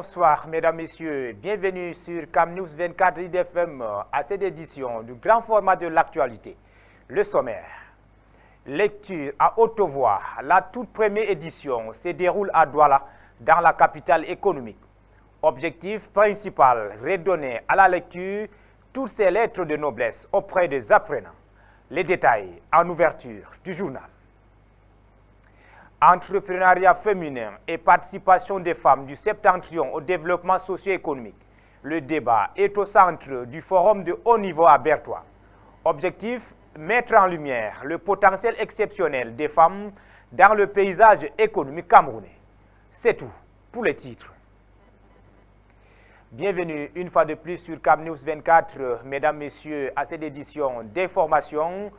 Bonsoir mesdames, messieurs, bienvenue sur CamNews 24 IDFM à cette édition du grand format de l'actualité. Le sommaire. Lecture à haute voix. La toute première édition se déroule à Douala, dans la capitale économique. Objectif principal, redonner à la lecture toutes ces lettres de noblesse auprès des apprenants. Les détails en ouverture du journal. Entrepreneuriat féminin et participation des femmes du septentrion au développement socio-économique. Le débat est au centre du forum de haut niveau à Bertois. Objectif, mettre en lumière le potentiel exceptionnel des femmes dans le paysage économique camerounais. C'est tout pour les titres. Bienvenue une fois de plus sur CamNews 24, mesdames, messieurs, à cette édition d'information.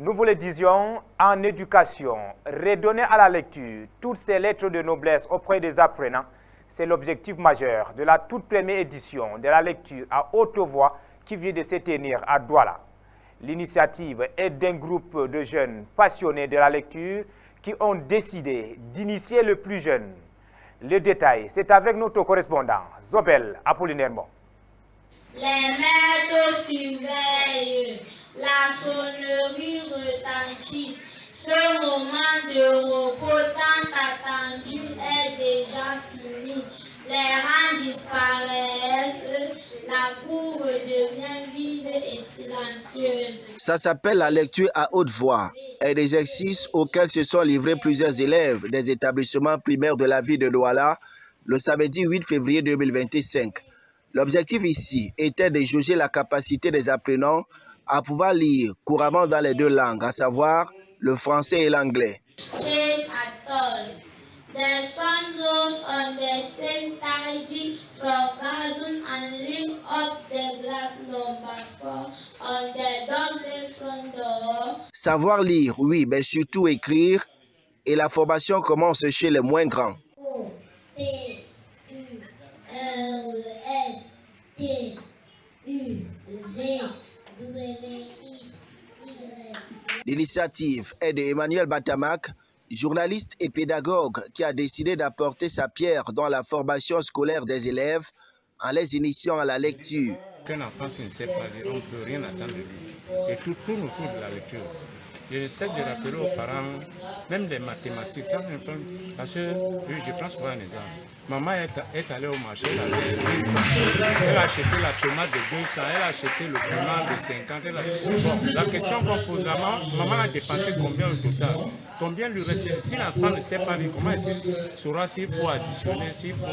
Nous vous le disions, en éducation, redonner à la lecture toutes ces lettres de noblesse auprès des apprenants, c'est l'objectif majeur de la toute première édition de la lecture à haute voix qui vient de se tenir à Douala. L'initiative est d'un groupe de jeunes passionnés de la lecture qui ont décidé d'initier le plus jeune. Le détail, c'est avec notre correspondant, Zobel Apollinaire. Les maîtres surveillent, la sonnerie retentit. Ce moment de repos tant attendu est déjà fini. Les rangs disparaissent, la cour devient vide et silencieuse. Ça s'appelle la lecture à haute voix, un exercice auquel se sont livrés plusieurs élèves des établissements primaires de la ville de Douala le samedi 8 février 2025. L'objectif ici était de jauger la capacité des apprenants à pouvoir lire couramment dans les deux langues, à savoir le français et l'anglais. The sun rose on the same tide from garden and lit up the black number 4 on the double front door. Savoir lire, oui, mais surtout écrire, et la formation commence chez les moins grands. O, P, U, L, S, T, U, V, W, X, Y. L'initiative est de Emmanuel Batamak, journaliste et pédagogue qui a décidé d'apporter sa pierre dans la formation scolaire des élèves en les initiant à la lecture. Qu'un enfant qui ne sait pas lire, on ne peut rien attendre de lui. Et tout tourne autour de la lecture. J'essaie de rappeler aux parents, même les mathématiques, ça me fait, parce que je prends souvent un exemple. Maman est allée au marché, elle a acheté la tomate de 200, elle a acheté le piment de 50. Bon, la question qu'on pose, maman a dépensé combien au total? Combien lui reste? Si l'enfant ne sait pas lire, comment il saura s'il faut additionner, s'il faut...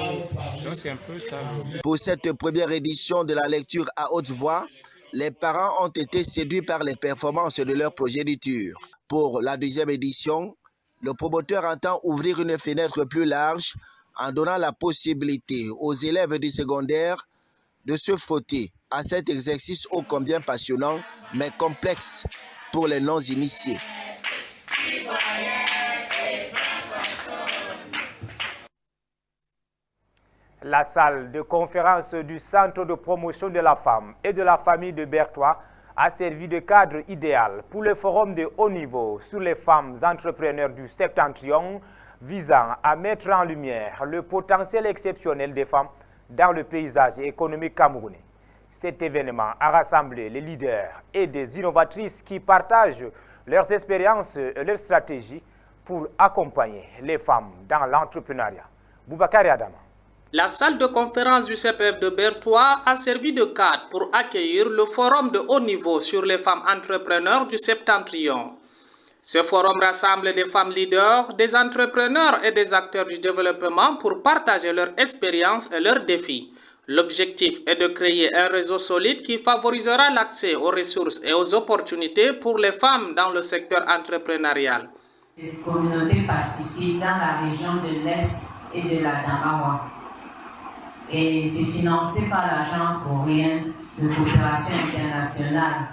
Donc c'est un peu ça. Pour cette première édition de la lecture à haute voix, les parents ont été séduits par les performances de leur progéniture. Pour la deuxième édition, le promoteur entend ouvrir une fenêtre plus large en donnant la possibilité aux élèves du secondaire de se frotter à cet exercice ô combien passionnant, mais complexe pour les non-initiés. La salle de conférence du Centre de promotion de la femme et de la famille de Bertois a servi de cadre idéal pour le forum de haut niveau sur les femmes entrepreneurs du septentrion visant à mettre en lumière le potentiel exceptionnel des femmes dans le paysage économique camerounais. Cet événement a rassemblé les leaders et des innovatrices qui partagent leurs expériences et leurs stratégies pour accompagner les femmes dans l'entrepreneuriat. Boubacar Adama. La salle de conférence du CPF de Bertois a servi de cadre pour accueillir le forum de haut niveau sur les femmes entrepreneurs du septentrion. Ce forum rassemble des femmes leaders, des entrepreneurs et des acteurs du développement pour partager leur expérience et leurs défis. L'objectif est de créer un réseau solide qui favorisera l'accès aux ressources et aux opportunités pour les femmes dans le secteur entrepreneurial. Des communautés pacifiques dans la région de l'Est et de la Damawa. Et c'est financé par l'agence coréen de coopération internationale.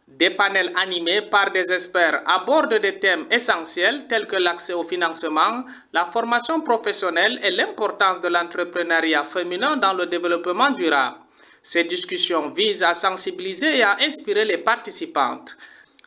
Des panels animés par des experts abordent des thèmes essentiels tels que l'accès au financement, la formation professionnelle et l'importance de l'entrepreneuriat féminin dans le développement durable. Ces discussions visent à sensibiliser et à inspirer les participantes.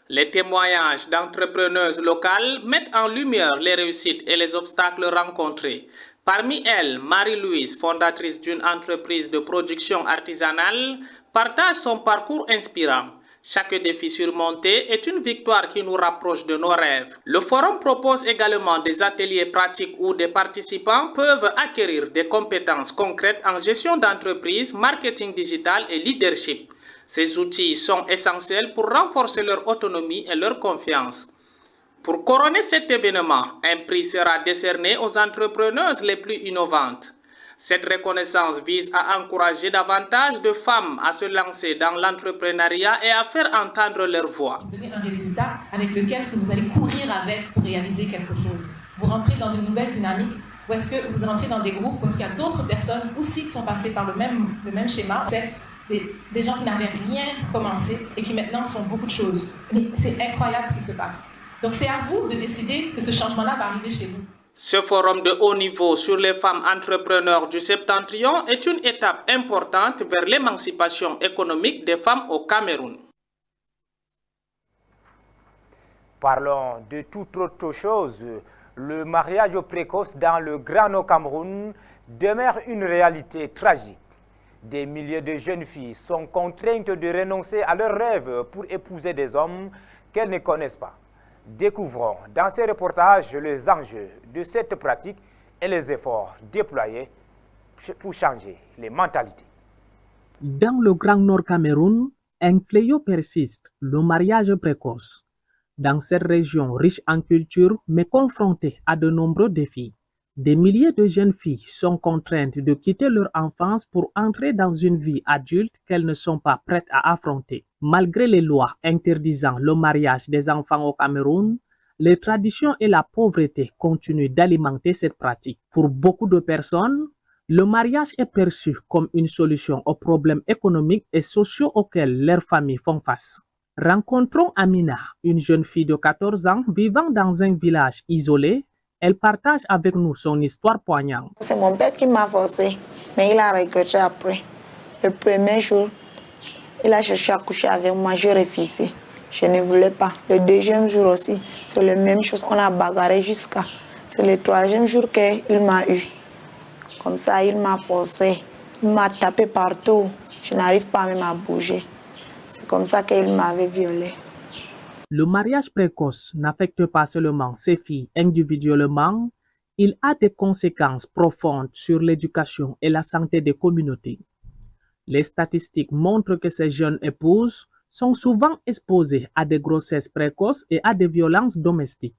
Les témoignages d'entrepreneuses locales mettent en lumière les réussites et les obstacles rencontrés. Parmi elles, Marie-Louise, fondatrice d'une entreprise de production artisanale, partage son parcours inspirant. Chaque défi surmonté est une victoire qui nous rapproche de nos rêves. Le forum propose également des ateliers pratiques où des participants peuvent acquérir des compétences concrètes en gestion d'entreprise, marketing digital et leadership. Ces outils sont essentiels pour renforcer leur autonomie et leur confiance. Pour couronner cet événement, un prix sera décerné aux entrepreneuses les plus innovantes. Cette reconnaissance vise à encourager davantage de femmes à se lancer dans l'entrepreneuriat et à faire entendre leur voix. Donner un résultat avec lequel vous allez courir avec pour réaliser quelque chose. Vous rentrez dans une nouvelle dynamique ou est-ce que vous rentrez dans des groupes parce qu'il y a d'autres personnes aussi qui sont passées par le même schéma. C'est des gens qui n'avaient rien commencé et qui maintenant font beaucoup de choses. Mais c'est incroyable ce qui se passe. Donc c'est à vous de décider que ce changement-là va arriver chez vous. Ce forum de haut niveau sur les femmes entrepreneurs du Septentrion est une étape importante vers l'émancipation économique des femmes au Cameroun. Parlons de toute autre chose. Le mariage précoce dans le Grand Nord Cameroun demeure une réalité tragique. Des milliers de jeunes filles sont contraintes de renoncer à leurs rêves pour épouser des hommes qu'elles ne connaissent pas. Découvrons dans ces reportages les enjeux de cette pratique et les efforts déployés pour changer les mentalités. Dans le Grand Nord Cameroun, un fléau persiste, le mariage précoce. Dans cette région riche en culture mais confrontée à de nombreux défis, des milliers de jeunes filles sont contraintes de quitter leur enfance pour entrer dans une vie adulte qu'elles ne sont pas prêtes à affronter. Malgré les lois interdisant le mariage des enfants au Cameroun, les traditions et la pauvreté continuent d'alimenter cette pratique. Pour beaucoup de personnes, le mariage est perçu comme une solution aux problèmes économiques et sociaux auxquels leurs familles font face. Rencontrons Amina, une jeune fille de 14 ans vivant dans un village isolé. Elle partage avec nous son histoire poignante. C'est mon père qui m'a forcé, mais il a regretté après. Le premier jour, il a cherché à coucher avec moi, j'ai refusé. Je ne voulais pas. Le deuxième jour aussi, c'est la même chose. On a bagarré jusqu'à. C'est le troisième jour qu'il m'a eu. Comme ça, il m'a forcé. Il m'a tapé partout. Je n'arrive pas même à bouger. C'est comme ça qu'il m'avait violée. Le mariage précoce n'affecte pas seulement ces filles individuellement, il a des conséquences profondes sur l'éducation et la santé des communautés. Les statistiques montrent que ces jeunes épouses sont souvent exposées à des grossesses précoces et à des violences domestiques.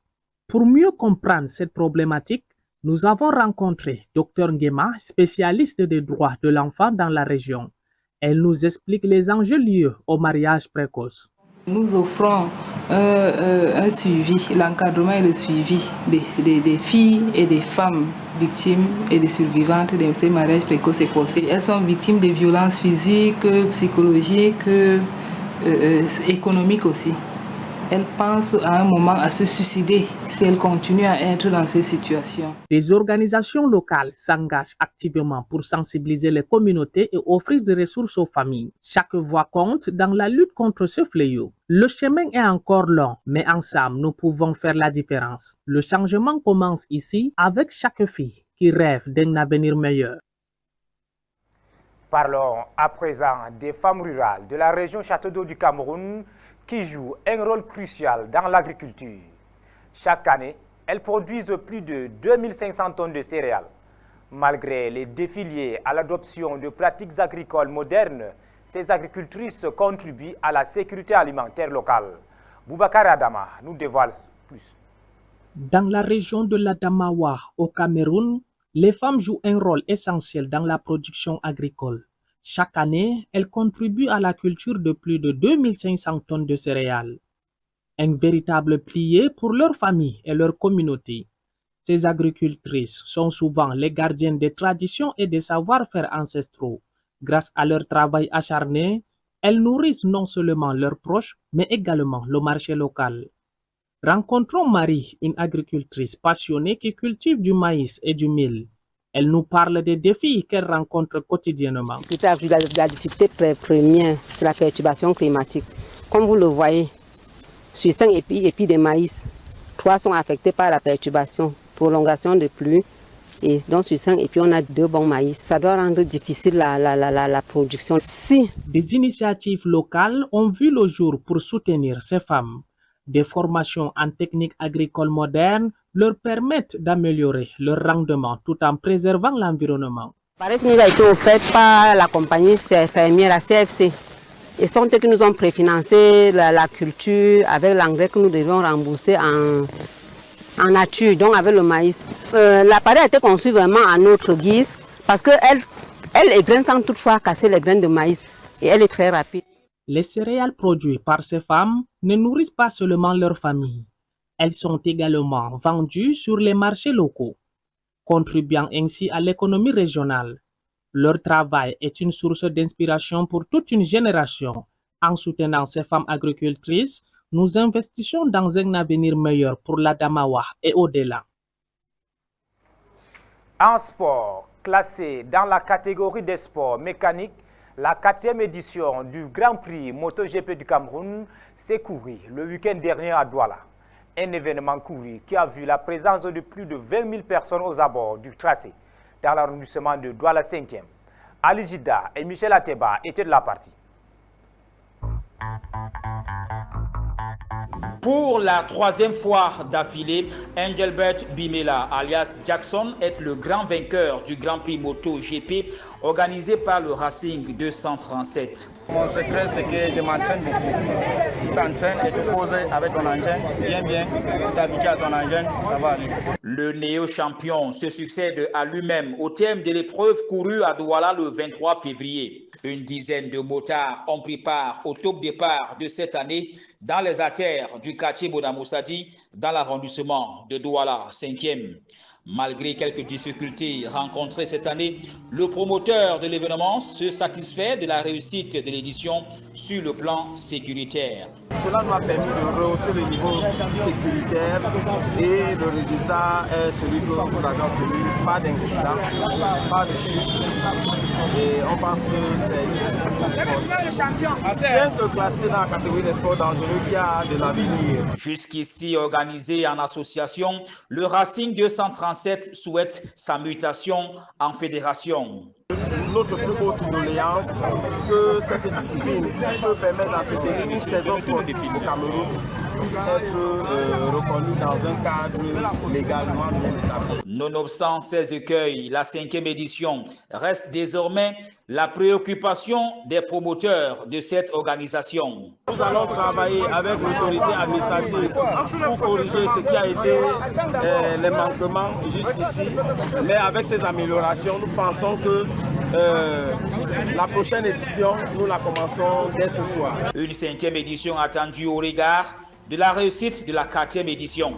Pour mieux comprendre cette problématique, nous avons rencontré Dr Nguema, spécialiste des droits de l'enfant dans la région. Elle nous explique les enjeux liés au mariage précoce. Nous offrons un suivi, l'encadrement et le suivi des filles et des femmes victimes et des survivantes de ces mariages précoces et forcés. Elles sont victimes de violences physiques, psychologiques, économiques aussi. Elles pensent à un moment à se suicider si elles continuent à être dans ces situations. Des organisations locales s'engagent activement pour sensibiliser les communautés et offrir des ressources aux familles. Chaque voix compte dans la lutte contre ce fléau. Le chemin est encore long, mais ensemble, nous pouvons faire la différence. Le changement commence ici avec chaque fille qui rêve d'un avenir meilleur. Parlons à présent des femmes rurales de la région Château d'Eau du Cameroun qui jouent un rôle crucial dans l'agriculture. Chaque année, elles produisent plus de 2500 tonnes de céréales. Malgré les défis liés à l'adoption de pratiques agricoles modernes, ces agricultrices contribuent à la sécurité alimentaire locale. Boubacar Adama nous dévoile plus. Dans la région de l'Adamawa, au Cameroun, les femmes jouent un rôle essentiel dans la production agricole. Chaque année, elles contribuent à la culture de plus de 2500 tonnes de céréales. Un véritable pilier pour leur famille et leur communauté. Ces agricultrices sont souvent les gardiennes des traditions et des savoir-faire ancestraux. Grâce à leur travail acharné, elles nourrissent non seulement leurs proches, mais également le marché local. Rencontrons Marie, une agricultrice passionnée qui cultive du maïs et du mil. Elle nous parle des défis qu'elle rencontre quotidiennement. La difficulté première, c'est la perturbation climatique. Comme vous le voyez, sur 5 épis de maïs, 3 sont affectés par la perturbation, prolongation de pluie Et donc sur 5, et puis on a 2 bons maïs. Ça doit rendre difficile la production. Si des initiatives locales ont vu le jour pour soutenir ces femmes, des formations en techniques agricoles modernes leur permettent d'améliorer leur rendement tout en préservant l'environnement. Pareil, nous a été offert par la compagnie fermière, la CFC. Et sont eux qui nous ont préfinancé la culture avec l'engrais que nous devions rembourser en nature, donc avec le maïs. L'appareil a été conçu vraiment à notre guise parce qu'elle égraine sans toutefois casser les graines de maïs et elle est très rapide. Les céréales produites par ces femmes ne nourrissent pas seulement leur famille. Elles sont également vendues sur les marchés locaux, contribuant ainsi à l'économie régionale. Leur travail est une source d'inspiration pour toute une génération. En soutenant ces femmes agricultrices, nous investissons dans un avenir meilleur pour l'Adamawa et au-delà. En sport, classé dans la catégorie des sports mécaniques, la 4e édition du Grand Prix MotoGP du Cameroun s'est courue le week-end dernier à Douala. Un événement couru qui a vu la présence de plus de 20 000 personnes aux abords du tracé dans l'arrondissement de Douala 5e. Ali Jida et Michel Ateba étaient de la partie. Pour la 3e fois d'affilée, Engelbert Bimela, alias Jackson, est le grand vainqueur du Grand Prix MotoGP organisé par le Racing 237. Mon secret, c'est que je m'entraîne beaucoup. Tu t'entraînes et tu causes avec ton engin, bien, tu t'habitues à ton engin, ça va aller. Le néo-champion se succède à lui-même au terme de l'épreuve courue à Douala le 23 février. Une dizaine de motards ont pris part au top départ de cette année dans les artères du quartier Bonamoussadi, dans l'arrondissement de Douala 5e. Malgré quelques difficultés rencontrées cette année, le promoteur de l'événement se satisfait de la réussite de l'édition sur le plan sécuritaire. Cela nous a permis de rehausser le niveau sécuritaire et le résultat est celui que nous avons obtenu. Pas d'incident, pas de chute. Et on pense que c'est bien que classé dans la catégorie des sports dangereux qui a de l'avenir. Jusqu'ici organisé en association, le Racing 237 souhaite sa mutation en fédération. Notre plus haute doléance, que cette discipline qui peut permettre d'entretenir une saison sportive au Cameroun puisse être reconnue dans un cadre légalement bien établi. Nonobstant ces écueils, la 5e édition reste désormais la préoccupation des promoteurs de cette organisation. Nous allons travailler avec l'autorité administrative pour corriger ce qui a été les manquements jusqu'ici. Mais avec ces améliorations, nous pensons que la prochaine édition, nous la commençons dès ce soir. Une 5e édition attendue au regard de la réussite de la 4e édition.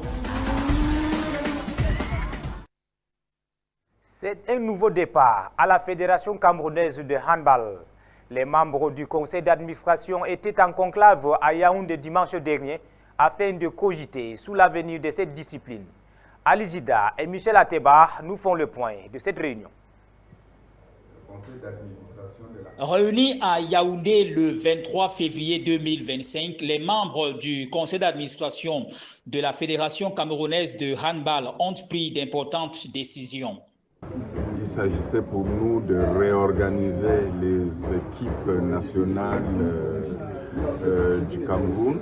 C'est un nouveau départ à la Fédération camerounaise de handball. Les membres du conseil d'administration étaient en conclave à Yaoundé dimanche dernier afin de cogiter sur l'avenir de cette discipline. Ali Jida et Michel Ateba nous font le point de cette réunion. Réunis à Yaoundé le 23 février 2025, les membres du conseil d'administration de la Fédération camerounaise de handball ont pris d'importantes décisions. Il s'agissait pour nous de réorganiser les équipes nationales du Cameroun,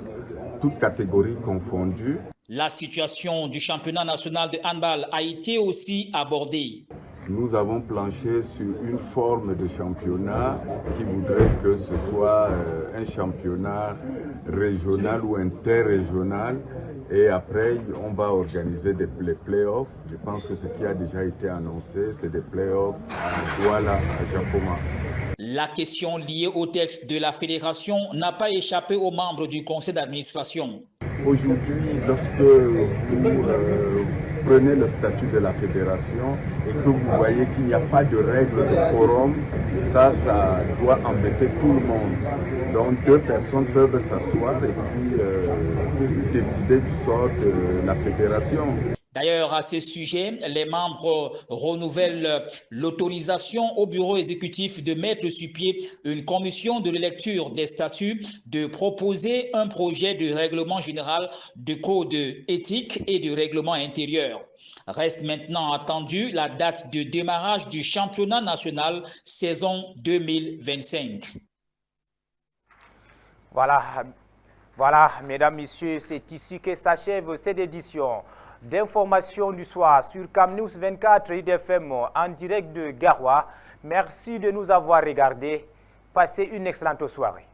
toutes catégories confondues. La situation du championnat national de handball a été aussi abordée. Nous avons planché sur une forme de championnat qui voudrait que ce soit un championnat régional ou interrégional. Et après, on va organiser les play-offs. Je pense que ce qui a déjà été annoncé, c'est des play-offs à Douala, à Japoma. La question liée au texte de la fédération n'a pas échappé aux membres du conseil d'administration. Aujourd'hui, lorsque vous prenez le statut de la fédération et que vous voyez qu'il n'y a pas de règle de quorum, ça doit embêter tout le monde. Donc 2 personnes peuvent s'asseoir et puis décider du sort de la fédération. D'ailleurs, à ce sujet, les membres renouvellent l'autorisation au bureau exécutif de mettre sur pied une commission de lecture des statuts, de proposer un projet de règlement général de code éthique et de règlement intérieur. Reste maintenant attendue la date de démarrage du championnat national saison 2025. Voilà, mesdames, messieurs, c'est ici que s'achève cette édition d'information du soir sur CamNews 24 IDFM en direct de Garoua. Merci de nous avoir regardés. Passez une excellente soirée.